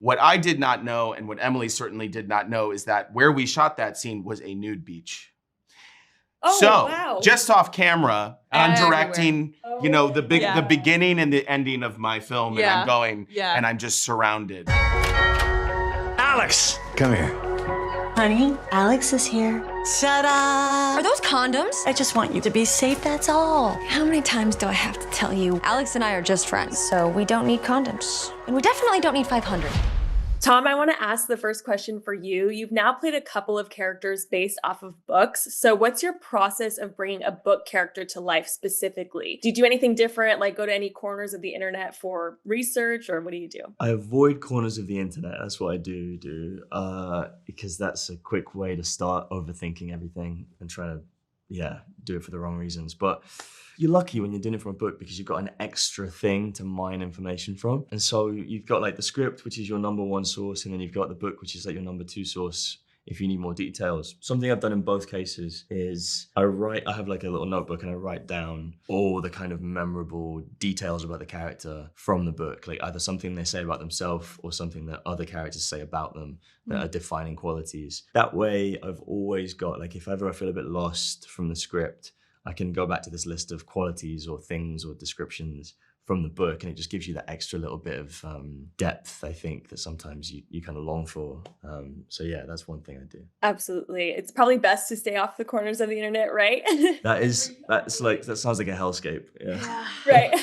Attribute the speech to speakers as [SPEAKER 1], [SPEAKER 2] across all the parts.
[SPEAKER 1] What I did not know, and what Emily certainly did not know, is that where we shot that scene was a nude beach.
[SPEAKER 2] Oh,
[SPEAKER 1] so,
[SPEAKER 2] wow.
[SPEAKER 1] just off camera, I'm directing, the beginning and the ending of my film, and I'm going, and I'm just surrounded.
[SPEAKER 3] Alex, come here.
[SPEAKER 4] Honey, Alex is here.
[SPEAKER 5] Ta-da!
[SPEAKER 4] Are those condoms?
[SPEAKER 5] I just want you to be safe, that's all.
[SPEAKER 4] How many times do I have to tell you? Alex and I are just friends, so we don't need condoms. And we definitely don't need 500.
[SPEAKER 2] Tom, I want to ask the first question for you. You've now played a couple of characters based off of books. So what's your process of bringing a book character to life specifically? Do you do anything different, like go to any corners of the internet for research, or what do you do?
[SPEAKER 6] I avoid corners of the internet. That's what I do, because that's a quick way to start overthinking everything and try to, do it for the wrong reasons. But you're lucky when you're doing it from a book because you've got an extra thing to mine information from. And so you've got like the script, which is your number one source, and then you've got the book, which is like your number two source if you need more details. Something I've done in both cases is I have like a little notebook and I write down all the kind of memorable details about the character from the book, like either something they say about themselves or something that other characters say about them that are defining qualities. That way I've always got, like, if ever I feel a bit lost from the script, I can go back to this list of qualities or things or descriptions from the book, and it just gives you that extra little bit of depth, I think, that sometimes you kind of long for. So yeah, that's one thing I do.
[SPEAKER 2] Absolutely. It's probably best to stay off the corners of the internet, right?
[SPEAKER 6] That sounds like a hellscape. Yeah.
[SPEAKER 2] Right.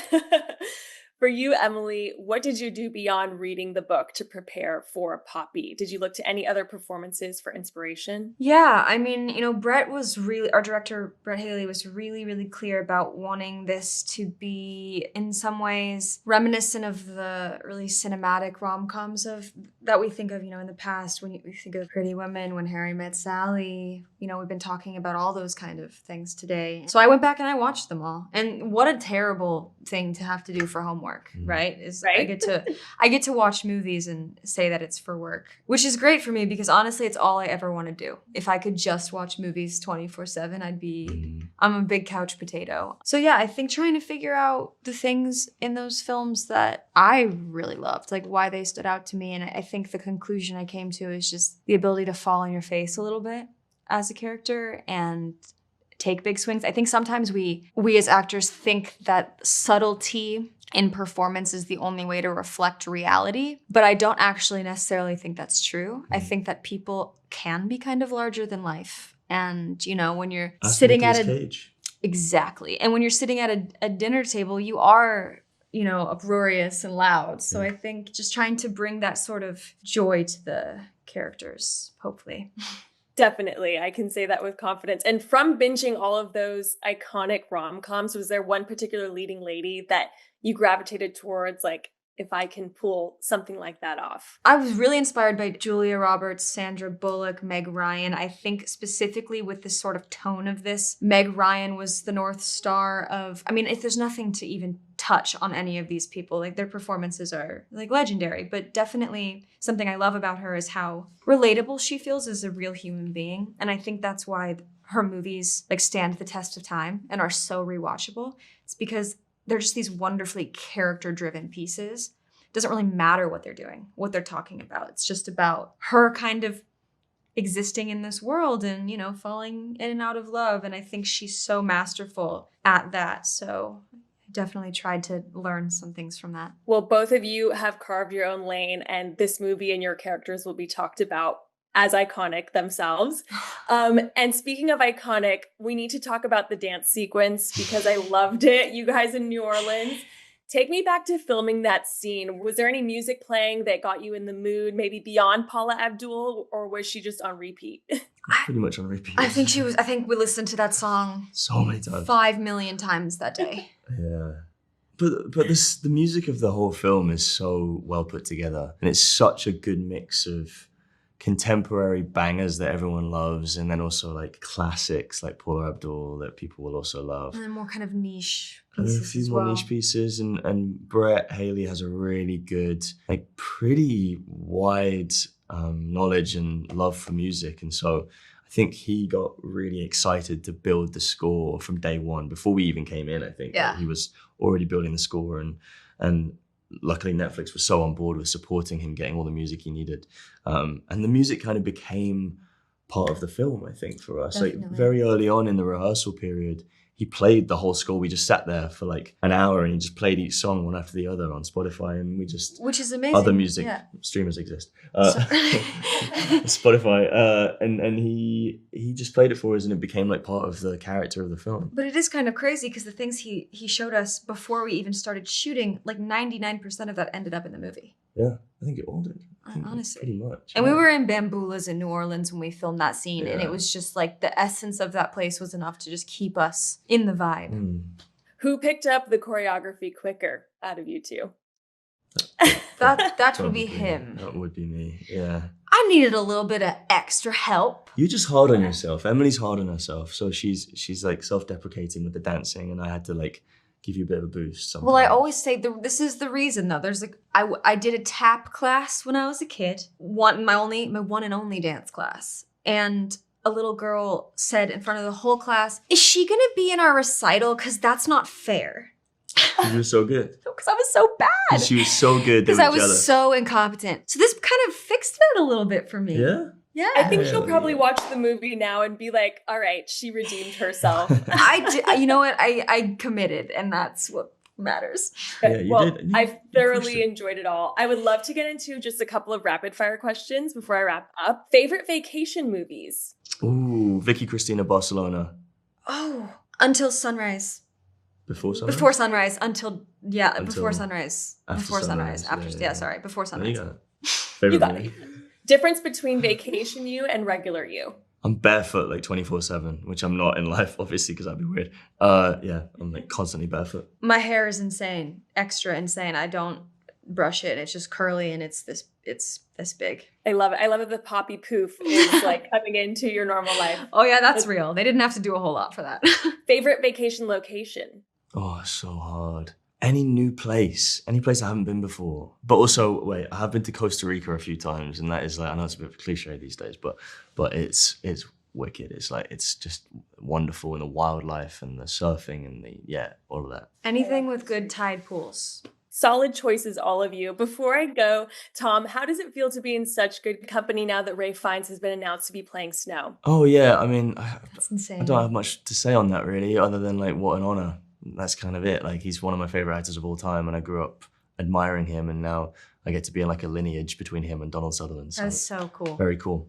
[SPEAKER 2] For you, Emily, what did you do beyond reading the book to prepare for Poppy? Did you look to any other performances for inspiration?
[SPEAKER 7] Yeah, I mean, our director, Brett Haley, was really, really clear about wanting this to be, in some ways, reminiscent of the really cinematic rom-coms that we think of, in the past, when we think of Pretty Women, When Harry Met Sally. We've been talking about all those kind of things today. So I went back and I watched them all. And what a terrible thing to have to do for homework, right? I get to watch movies and say that it's for work, which is great for me because honestly, it's all I ever want to do. If I could just watch movies 24/7, I'm a big couch potato. So yeah, I think trying to figure out the things in those films that I really loved, like why they stood out to me. And I think the conclusion I came to is just the ability to fall on your face a little bit as a character and take big swings. I think sometimes we as actors think that subtlety in performance is the only way to reflect reality, but I don't actually necessarily think that's true. I think that people can be kind of larger than life. And, when you're sitting at exactly. And when you're sitting at a dinner table, you are, uproarious and loud. So I think just trying to bring that sort of joy to the characters, hopefully.
[SPEAKER 2] Definitely. I can say that with confidence. And from binging all of those iconic rom-coms, was there one particular leading lady that you gravitated towards, like, if I can pull something like that off?
[SPEAKER 7] I was really inspired by Julia Roberts, Sandra Bullock, Meg Ryan. I think specifically with the sort of tone of this, Meg Ryan was the North Star of, if there's nothing to even touch on any of these people, like their performances are like legendary, but definitely something I love about her is how relatable she feels as a real human being. And I think that's why her movies like stand the test of time and are so rewatchable. It's because they're just these wonderfully character-driven pieces. It doesn't really matter what they're doing, what they're talking about. It's just about her kind of existing in this world and, falling in and out of love. And I think she's so masterful at that. So I definitely tried to learn some things from that.
[SPEAKER 2] Well, both of you have carved your own lane, and this movie and your characters will be talked about as iconic themselves. And speaking of iconic, we need to talk about the dance sequence because I loved it. You guys in New Orleans. Take me back to filming that scene. Was there any music playing that got you in the mood, maybe beyond Paula Abdul, or was she just on repeat?
[SPEAKER 6] Pretty much on repeat.
[SPEAKER 7] I think we listened to that song
[SPEAKER 6] so many times.
[SPEAKER 7] 5 million times that day.
[SPEAKER 6] Yeah. But the music of the whole film is so well put together. And it's such a good mix of contemporary bangers that everyone loves, and then also like classics like Paula Abdul that people will also love.
[SPEAKER 7] And then more kind of niche
[SPEAKER 6] pieces.
[SPEAKER 7] A few
[SPEAKER 6] more niche pieces, and Brett Haley has a really good, like pretty wide knowledge and love for music. And so I think he got really excited to build the score from day one before we even came in. I think he was already building the score and luckily Netflix was so on board with supporting him, getting all the music he needed. And the music kind of became part of the film, I think, for us.
[SPEAKER 7] Definitely.
[SPEAKER 6] Like very early on in the rehearsal period, he played the whole score. We just sat there for like an hour and he just played each song one after the other on Spotify, and we just,
[SPEAKER 7] which is amazing.
[SPEAKER 6] Other music streamers exist, Spotify, and he just played it for us, and it became like part of the character of the film.
[SPEAKER 7] But it is kind of crazy because the things he showed us before we even started shooting, like 99% of that ended up in the movie.
[SPEAKER 6] Yeah, I think it all did.
[SPEAKER 7] Honestly.
[SPEAKER 6] Pretty much.
[SPEAKER 7] And we were in Bamboulas in New Orleans when we filmed that scene, and it was just like the essence of that place was enough to just keep us in the vibe.
[SPEAKER 2] Who picked up the choreography quicker out of you two?
[SPEAKER 7] That would be him.
[SPEAKER 6] That would be me, yeah.
[SPEAKER 7] I needed a little bit of extra help.
[SPEAKER 6] You're just hard on yourself. Emily's hard on herself, so she's like self-deprecating with the dancing, and I had to like give you a bit of a boost sometimes.
[SPEAKER 7] Well, I always say this is the reason though. There's like I did a tap class when I was a kid, my one and only dance class, and a little girl said in front of the whole class, "Is she gonna be in our recital? Because that's not fair."
[SPEAKER 6] You were so good.
[SPEAKER 7] Because I was so bad.
[SPEAKER 6] She was so good.
[SPEAKER 7] Because I was so incompetent. So this kind of fixed it a little bit for me.
[SPEAKER 6] Yeah.
[SPEAKER 7] Yeah.
[SPEAKER 2] I think she'll probably watch the movie now and be like, all right, she redeemed herself.
[SPEAKER 7] You know what? I committed, and that's what matters.
[SPEAKER 6] Yeah, you did.
[SPEAKER 2] I've thoroughly enjoyed it all. I would love to get into just a couple of rapid fire questions before I wrap up. Favorite vacation movies?
[SPEAKER 6] Ooh, Vicky Cristina Barcelona.
[SPEAKER 7] Oh, Until Sunrise.
[SPEAKER 6] Before Sunrise?
[SPEAKER 7] Before Sunrise. Before Sunrise.
[SPEAKER 6] After
[SPEAKER 7] Before Sunrise.
[SPEAKER 6] Sunrise.
[SPEAKER 7] Sorry. Before Sunrise.
[SPEAKER 6] You got it. Favorite movie?
[SPEAKER 2] Difference between vacation you and regular you?
[SPEAKER 6] I'm barefoot like 24/7, which I'm not in life, obviously, because that'd be weird. I'm like constantly barefoot.
[SPEAKER 7] My hair is insane. Extra insane. I don't brush it. It's just curly and it's this big.
[SPEAKER 2] I love it. I love that the poppy poof is like coming into your normal life.
[SPEAKER 7] Oh yeah, that's real. They didn't have to do a whole lot for that.
[SPEAKER 2] Favorite vacation location?
[SPEAKER 6] Oh, so hard. Any new place, any place I haven't been before. But also, wait, I have been to Costa Rica a few times, and that is like, I know it's a bit of a cliche these days, but it's wicked. It's like, it's just wonderful, and the wildlife and the surfing and all of that.
[SPEAKER 7] Anything with good tide pools.
[SPEAKER 2] Solid choices, all of you. Before I go, Tom, how does it feel to be in such good company now that Ralph Fiennes has been announced to be playing Snow?
[SPEAKER 6] Oh yeah, I mean,
[SPEAKER 7] That's insane.
[SPEAKER 6] I don't have much to say on that really, other than like, what an honor. That's kind of it. Like, he's one of my favorite actors of all time, and I grew up admiring him, and now I get to be in like a lineage between him and Donald Sutherland. So
[SPEAKER 7] that's so cool.
[SPEAKER 6] Very cool.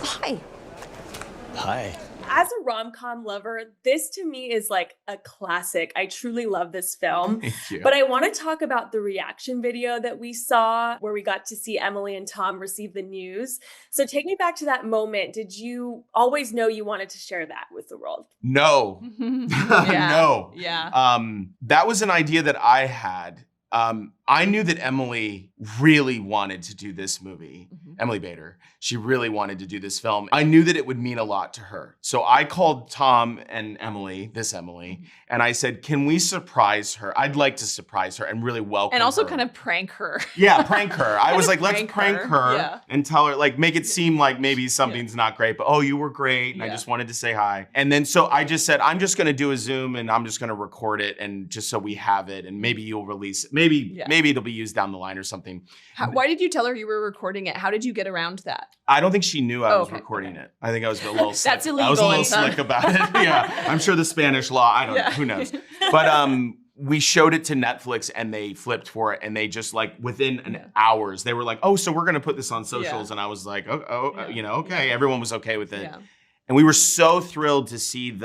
[SPEAKER 7] Hi.
[SPEAKER 3] Hi.
[SPEAKER 2] As a rom-com lover, this to me is like a classic. I truly love this film.
[SPEAKER 1] Thank you.
[SPEAKER 2] But I want to talk about the reaction video that we saw where we got to see Emily and Tom receive the news. So take me back to that moment. Did you always know you wanted to share that with the world?
[SPEAKER 1] No. No.
[SPEAKER 5] Yeah.
[SPEAKER 1] That was an idea that I had. I knew that Emily really wanted to do this movie. Emily Bader. She really wanted to do this film. I knew that it would mean a lot to her. So I called Tom and Emily, and I said, can we surprise her? I'd like to surprise her and really welcome her.
[SPEAKER 5] And also kind of prank her.
[SPEAKER 1] Yeah, prank her. I was like, let's prank her
[SPEAKER 5] Yeah.
[SPEAKER 1] and tell her, like, make it seem like maybe something's not great, but oh, you were great. And I just wanted to say hi. And then so I just said, I'm just going to do a Zoom and I'm just going to record it, and just so we have it, and maybe you'll release it. Maybe it'll be used down the line or something.
[SPEAKER 5] Why did you tell her you were recording it? How did you get around that?
[SPEAKER 1] I don't think she knew I was recording it. I think I was a little slick.
[SPEAKER 5] That's illegal.
[SPEAKER 1] I was a little slick about it. Yeah. I'm sure the Spanish law, I don't know, who knows. But we showed it to Netflix and they flipped for it, and they just like within hours, they were like, oh, so we're going to put this on socials. And I was like, okay. Everyone was okay with it.
[SPEAKER 5] Yeah.
[SPEAKER 1] And we were so thrilled to see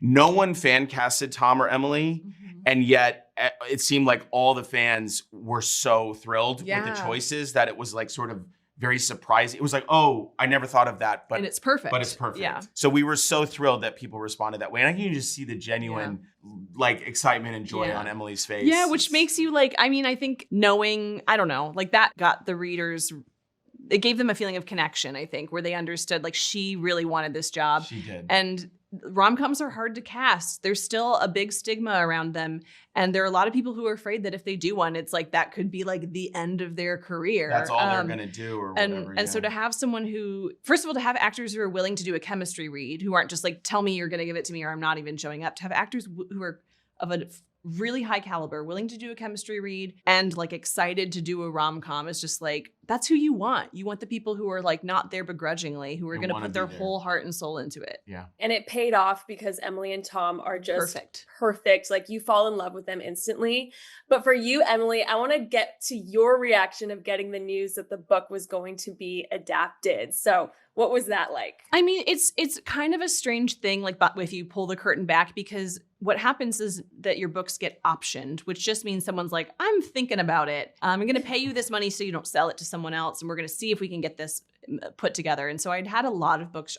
[SPEAKER 1] no one fan casted Tom or Emily. And yet it seemed like all the fans were so thrilled with the choices that it was like sort of very surprising. It was like, oh, I never thought of that. But
[SPEAKER 5] and it's perfect.
[SPEAKER 1] But it's perfect.
[SPEAKER 5] Yeah.
[SPEAKER 1] So we were so thrilled that people responded that way. And I can just see the genuine like excitement and joy on Emily's face.
[SPEAKER 5] Yeah, which makes you like, I mean, I think knowing, I don't know, like that got the readers, it gave them a feeling of connection, I think, where they understood like she really wanted this job.
[SPEAKER 1] She did.
[SPEAKER 5] And rom-coms are hard to cast. There's still a big stigma around them. And there are a lot of people who are afraid that if they do one, it's like that could be like the end of their career.
[SPEAKER 1] That's all they're going to do or whatever.
[SPEAKER 5] And so to have someone who, first of all, to have actors who are willing to do a chemistry read, who aren't just like, tell me you're going to give it to me or I'm not even showing up, to have actors who are of a really high caliber, willing to do a chemistry read and like excited to do a rom-com is just like, that's who you want. You want the people who are like not there begrudgingly, who are going to put their whole heart and soul into it.
[SPEAKER 1] Yeah.
[SPEAKER 2] And it paid off because Emily and Tom are just perfect. Like you fall in love with them instantly. But for you, Emily, I want to get to your reaction of getting the news that the book was going to be adapted. So what was that like?
[SPEAKER 5] I mean, it's kind of a strange thing, like if you pull the curtain back, because what happens is that your books get optioned, which just means someone's like, I'm thinking about it. I'm going to pay you this money so you don't sell it to someone else. And we're going to see if we can get this put together. And so I'd had a lot of books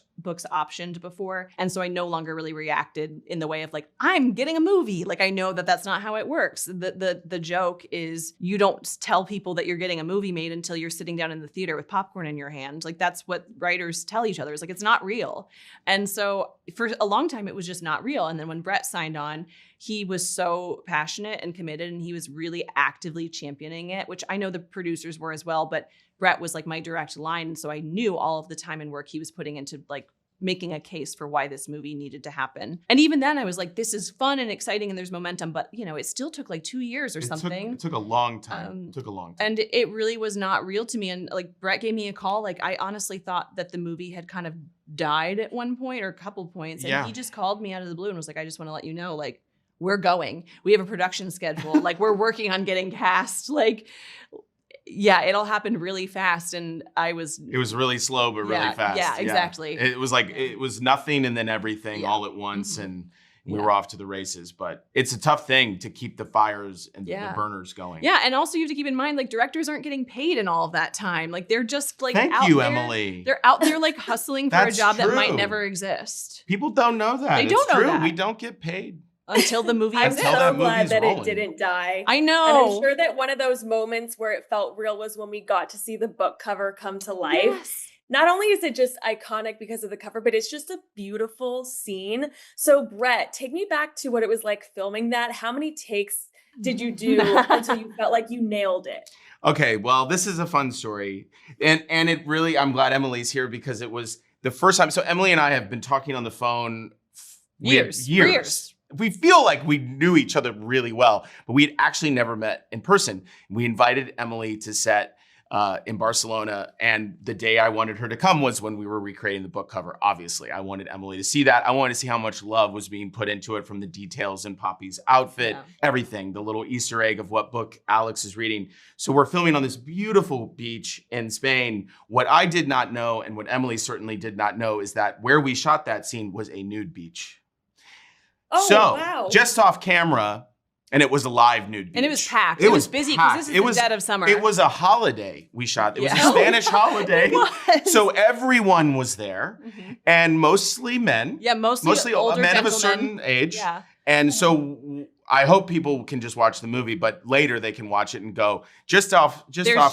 [SPEAKER 5] optioned before. And so I no longer really reacted in the way of like, I'm getting a movie. Like, I know that that's not how it works. The joke is you don't tell people that you're getting a movie made until you're sitting down in the theater with popcorn in your hand. Like, that's what writers tell each other. It's like, it's not real. And so for a long time, it was just not real. And then when Brett signed on, he was so passionate and committed, and he was really actively championing it, which I know the producers were as well, but Brett was like my direct line. And so I knew all of the time and work he was putting into like making a case for why this movie needed to happen. And even then I was like, this is fun and exciting and there's momentum, but you know, it still took like 2 years or something.
[SPEAKER 1] It took a long time.
[SPEAKER 5] And it really was not real to me. And like Brett gave me a call. Like I honestly thought that the movie had kind of died at one point or a couple points. And he just called me out of the blue and was like, I just want to let you know, like, we're going. We have a production schedule. Like, we're working on getting cast. Like, yeah, it all happened really fast. And it was
[SPEAKER 1] really slow, but really fast.
[SPEAKER 5] Yeah, exactly.
[SPEAKER 1] It was like, it was nothing and then everything all at once. And we were off to the races. But it's a tough thing to keep the fires and the burners going.
[SPEAKER 5] Yeah. And also you have to keep in mind, like, directors aren't getting paid in all of that time. Like, they're just like,
[SPEAKER 1] Thank you, Emily.
[SPEAKER 5] They're out there like hustling for a job that might never exist.
[SPEAKER 1] People don't know that.
[SPEAKER 5] They don't know that.
[SPEAKER 1] We don't get paid.
[SPEAKER 5] Until the movie
[SPEAKER 2] I'm
[SPEAKER 5] exists.
[SPEAKER 2] so glad that it didn't die.
[SPEAKER 5] I know.
[SPEAKER 2] And I'm sure that one of those moments where it felt real was when we got to see the book cover come to life.
[SPEAKER 5] Yes.
[SPEAKER 2] Not only is it just iconic because of the cover, but it's just a beautiful scene. So Brett, take me back to what it was like filming that. How many takes did you do until you felt like you nailed it?
[SPEAKER 1] Okay, well, this is a fun story. And it really, I'm glad Emily's here because it was the first time. So Emily and I have been talking on the phone years. We feel like we knew each other really well, but we had actually never met in person. We invited Emily to set in Barcelona, and the day I wanted her to come was when we were recreating the book cover. Obviously, I wanted Emily to see that. I wanted to see how much love was being put into it, from the details in Poppy's outfit, everything, the little Easter egg of what book Alex is reading. So we're filming on this beautiful beach in Spain. What I did not know, and what Emily certainly did not know, is that where we shot that scene was a nude beach.
[SPEAKER 2] Oh,
[SPEAKER 1] so,
[SPEAKER 2] wow.
[SPEAKER 1] just off camera, and it was a live nude beach.
[SPEAKER 5] And it was packed. It was busy because this is the dead of summer.
[SPEAKER 1] It was a holiday we shot. It was a Spanish holiday. So everyone was there, and mostly men.
[SPEAKER 5] Yeah, mostly older
[SPEAKER 1] men
[SPEAKER 5] gentlemen.
[SPEAKER 1] of a certain age.
[SPEAKER 5] Yeah.
[SPEAKER 1] And so I hope people can just watch the movie, but later they can watch it and go, just off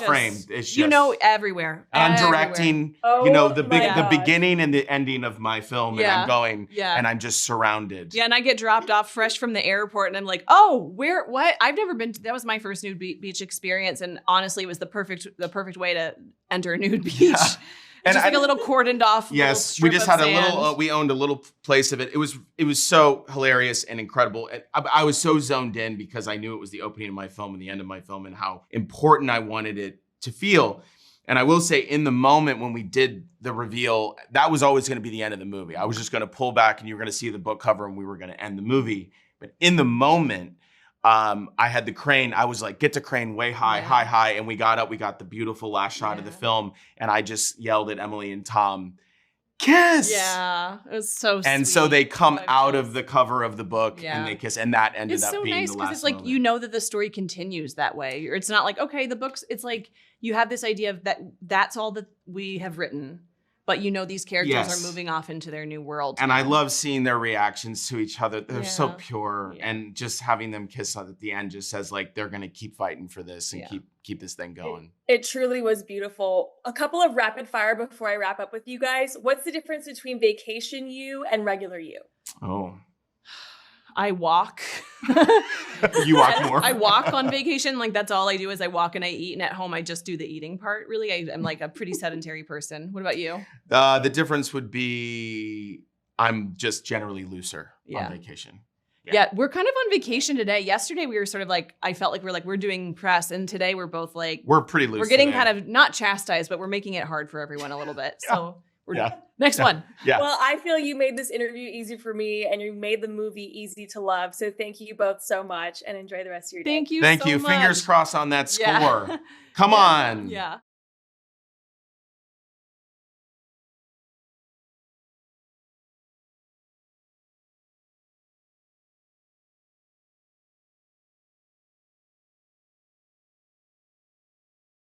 [SPEAKER 1] frame. It's just,
[SPEAKER 5] everywhere.
[SPEAKER 1] I'm directing, the beginning and the ending of my film, and I'm going, and I'm just surrounded.
[SPEAKER 5] Yeah, and I get dropped off fresh from the airport, and I'm like, oh, what? I've never been. That was my first nude beach experience, and honestly, it was the perfect way to enter a nude beach. Yeah. It's just like a little cordoned off.
[SPEAKER 1] Yes, we just had a little. We owned a little place of it. It was so hilarious and incredible. I was so zoned in because I knew it was the opening of my film and the end of my film, and how important I wanted it to feel. And I will say, in the moment when we did the reveal, that was always going to be the end of the movie. I was just going to pull back, and you were going to see the book cover, and we were going to end the movie. But in the moment, I had the crane. I was like, get the crane way high, high. And we got up, we got the beautiful last shot of the film. And I just yelled at Emily and Tom, kiss.
[SPEAKER 5] Yeah, it was so sweet.
[SPEAKER 1] And so they come out of the cover of the book and they kiss. And that ended up being the last moment. It's so nice because
[SPEAKER 5] it's like, you know that the story continues that way. It's not like, okay, the books, it's like you have this idea of that's all that we have written. but you know these characters
[SPEAKER 1] Yes.
[SPEAKER 5] are moving off into their new world.
[SPEAKER 1] And I love seeing their reactions to each other. They're so
[SPEAKER 5] Yeah.
[SPEAKER 1] pure,
[SPEAKER 5] Yeah.
[SPEAKER 1] and just having them kiss at the end just says like they're gonna keep fighting for this and
[SPEAKER 5] Yeah.
[SPEAKER 1] keep this thing going.
[SPEAKER 2] It truly was beautiful. A couple of rapid fire before I wrap up with you guys. What's the difference between vacation you and regular you?
[SPEAKER 1] Oh,
[SPEAKER 5] I walk.
[SPEAKER 1] you walk more.
[SPEAKER 5] I walk on vacation. Like that's all I do is I walk and I eat. And at home, I just do the eating part. Really, I'm like a pretty sedentary person. What about you?
[SPEAKER 1] The difference would be I'm just generally looser
[SPEAKER 5] Yeah.
[SPEAKER 1] on vacation.
[SPEAKER 5] Yeah, we're kind of on vacation today. Yesterday, we were sort of like, I felt like we're doing press. And today, we're both like,
[SPEAKER 1] We're pretty loose.
[SPEAKER 5] we're getting
[SPEAKER 1] today.
[SPEAKER 5] kind of not chastised, but we're making it hard for everyone a little bit. So we're
[SPEAKER 1] Yeah.
[SPEAKER 5] next one.
[SPEAKER 1] Yeah.
[SPEAKER 2] Well, I feel you made this interview easy for me and you made the movie easy to love. So thank you both so much and enjoy the rest of your day.
[SPEAKER 5] Thank you.
[SPEAKER 1] Thank
[SPEAKER 5] so
[SPEAKER 1] you.
[SPEAKER 5] much.
[SPEAKER 1] Fingers crossed on that score.
[SPEAKER 5] Yeah.
[SPEAKER 1] Come on.
[SPEAKER 5] Yeah.